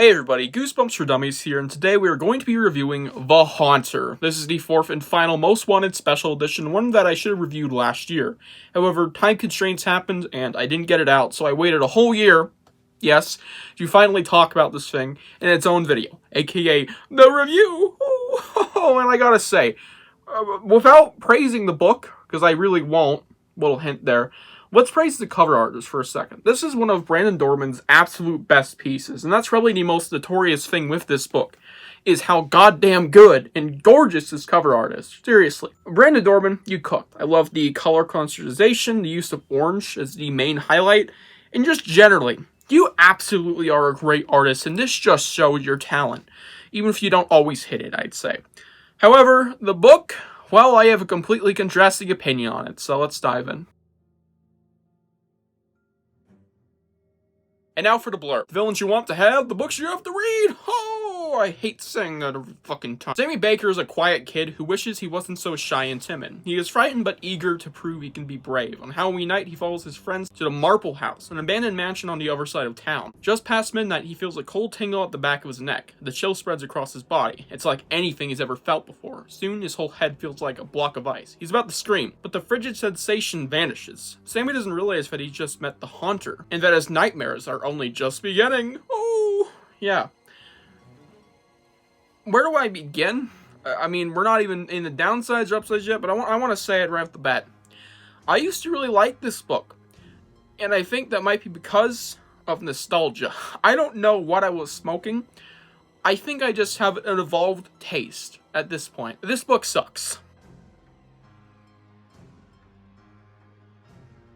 Hey everybody, Goosebumps for Dummies here, and today we are going to be reviewing The Haunter. This is the fourth and final Most Wanted Special Edition, one that I should have reviewed last year. However, time constraints happened, and I didn't get it out, so I waited a whole year, yes, to finally talk about this thing in its own video, aka the review. Oh, and I gotta say, without praising the book, because I really won't, little hint there, let's praise the cover artist for a second. This is one of Brandon Dorman's absolute best pieces, and that's probably the most notorious thing with this book, is how goddamn good and gorgeous this cover art is. Seriously. Brandon Dorman, you cooked. I love the color contrastation, the use of orange as the main highlight, and just generally, you absolutely are a great artist, and this just shows your talent, even if you don't always hit it, I'd say. However, the book, well, I have a completely contrasting opinion on it, so let's dive in. And now for the blurb. The villains you want to have, the books you have to read. Oh, I hate saying that every fucking time. Sammy Baker is a quiet kid who wishes he wasn't so shy and timid. He is frightened but eager to prove he can be brave. On Halloween night, he follows his friends to the Marple House, an abandoned mansion on the other side of town. Just past midnight, he feels a cold tingle at the back of his neck. The chill spreads across his body. It's like anything he's ever felt before. Soon, his whole head feels like a block of ice. He's about to scream, but the frigid sensation vanishes. Sammy doesn't realize that he just met the Haunter, and that his nightmares are only just beginning. Oh, yeah. Where do I begin? I mean, we're not even in the downsides or upsides yet, but I want to say it right off the bat. I used to really like this book, and I think that might be because of nostalgia. I don't know what I was smoking. I think I just have an evolved taste at this point. This book sucks.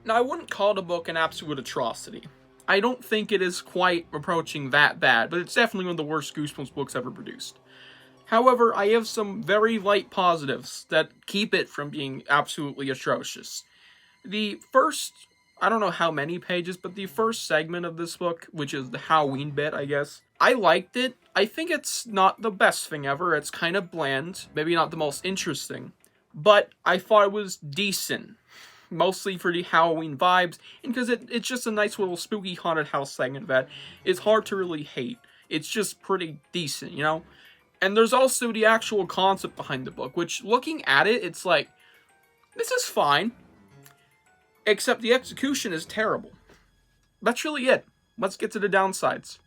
Now, I wouldn't call the book an absolute atrocity. I don't think it is quite approaching that bad, but it's definitely one of the worst Goosebumps books ever produced. However, I have some very light positives that keep it from being absolutely atrocious. The first, I don't know how many pages, but the first segment of this book, which is the Halloween bit, I guess, I liked it. I think it's not the best thing ever. It's kind of bland, maybe not the most interesting, but I thought it was decent. Mostly for the Halloween vibes, and because it's just a nice little spooky haunted house segment that is hard to really hate. It's just pretty decent, you know? And there's also the actual concept behind the book, which, looking at it, it's like, this is fine, except the execution is terrible. That's really it. Let's get to the downsides.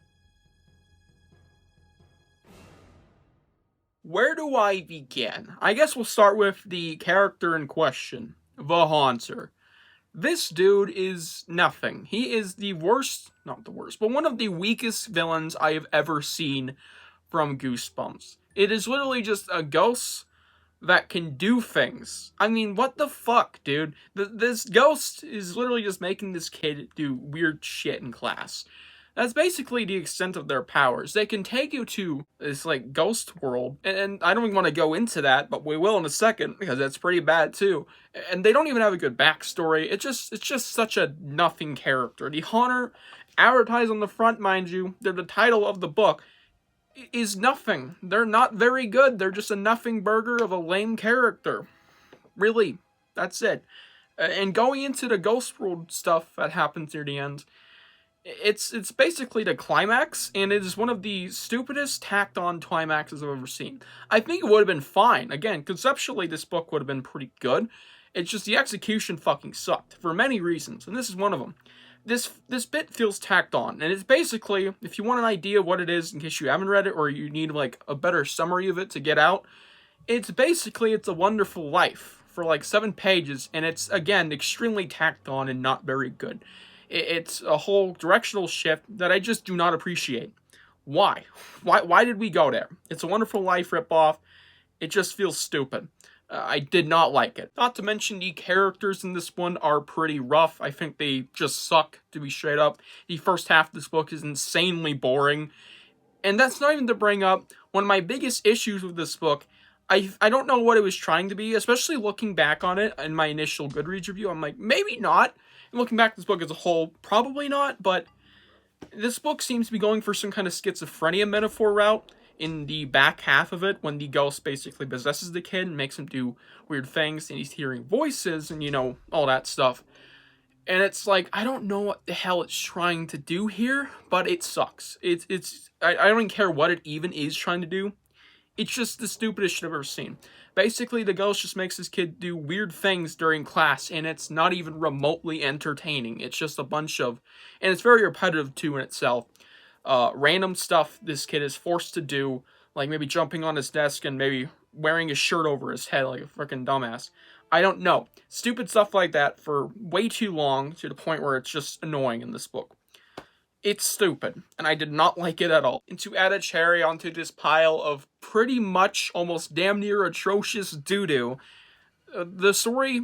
Where do I begin? I guess we'll start with the character in question. The Haunter. This dude is nothing. He is the worst, not the worst, but one of the weakest villains I have ever seen from Goosebumps. It is literally just a ghost that can do things. I mean, what the fuck, dude? This ghost is literally just making this kid do weird shit in class. That's basically the extent of their powers. They can take you to this, like, ghost world, and I don't even want to go into that, but we will in a second, because that's pretty bad, too. And they don't even have a good backstory. It's just such a nothing character. The Haunter, advertised on the front, mind you, they're the title of the book, is nothing. They're not very good. They're just a nothing burger of a lame character. Really, that's it. And going into the ghost world stuff that happens near the end, it's basically the climax, and it is one of the stupidest tacked-on climaxes I've ever seen. I think it would have been fine. Again, conceptually, this book would have been pretty good. It's just the execution fucking sucked, for many reasons, and this is one of them. This bit feels tacked on, and it's basically, if you want an idea of what it is, in case you haven't read it, or you need, like, a better summary of it to get out, it's basically It's a Wonderful Life, for, like, 7 pages, and it's, again, extremely tacked on and not very good. It's a whole directional shift that I just do not appreciate. Why? Why did we go there? It's a Wonderful Life ripoff. It just feels stupid. I did not like it. Not to mention the characters in this one are pretty rough. I think they just suck, to be straight up. The first half of this book is insanely boring. And that's not even to bring up one of my biggest issues with this book. I don't know what it was trying to be, especially looking back on it in my initial Goodreads review. I'm like, maybe not. And looking back at this book as a whole, probably not, but this book seems to be going for some kind of schizophrenia metaphor route in the back half of it, when the ghost basically possesses the kid and makes him do weird things, and he's hearing voices and, you know, all that stuff. And it's like, I don't know what the hell it's trying to do here, but it sucks. I don't even care what it even is trying to do. It's just the stupidest shit I've ever seen. Basically, the ghost just makes this kid do weird things during class, and it's not even remotely entertaining. It's just a bunch of, and it's very repetitive too in itself. Random stuff this kid is forced to do, like maybe jumping on his desk and maybe wearing his shirt over his head like a freaking dumbass. I don't know. Stupid stuff like that for way too long, to the point where it's just annoying in this book. It's stupid, and I did not like it at all. And to add a cherry onto this pile of pretty much almost damn near atrocious doo-doo, the story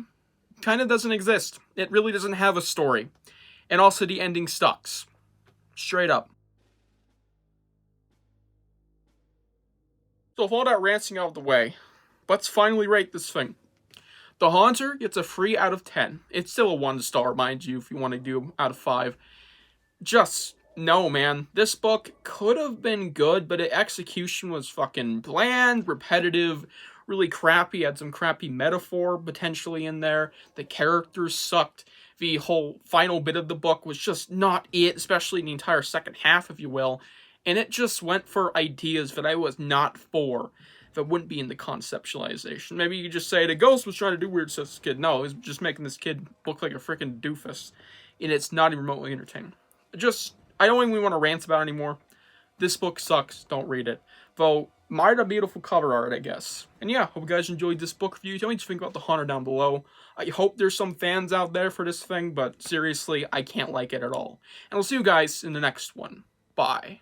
kind of doesn't exist. It really doesn't have a story. And also the ending sucks. Straight up. So with all that ranting out of the way, let's finally rate this thing. The Haunter gets a 3 out of 10. It's still a 1 star, mind you, if you want to do out of 5. Just, no, man. This book could have been good, but the execution was fucking bland, repetitive, really crappy. Had some crappy metaphor potentially in there. The characters sucked. The whole final bit of the book was just not it, especially the entire second half, if you will. And it just went for ideas that I was not for, that wouldn't be in the conceptualization. Maybe you could just say the ghost was trying to do weird stuff to this kid. No, it was just making this kid look like a freaking doofus. And it's not even remotely entertaining. I don't even want to rant about it anymore. This book sucks. Don't read it. Though, might have beautiful cover art, I guess. And yeah, hope you guys enjoyed this book review. Tell me what you think about the Haunter down below. I hope there's some fans out there for this thing, but seriously, I can't like it at all. And I'll see you guys in the next one. Bye.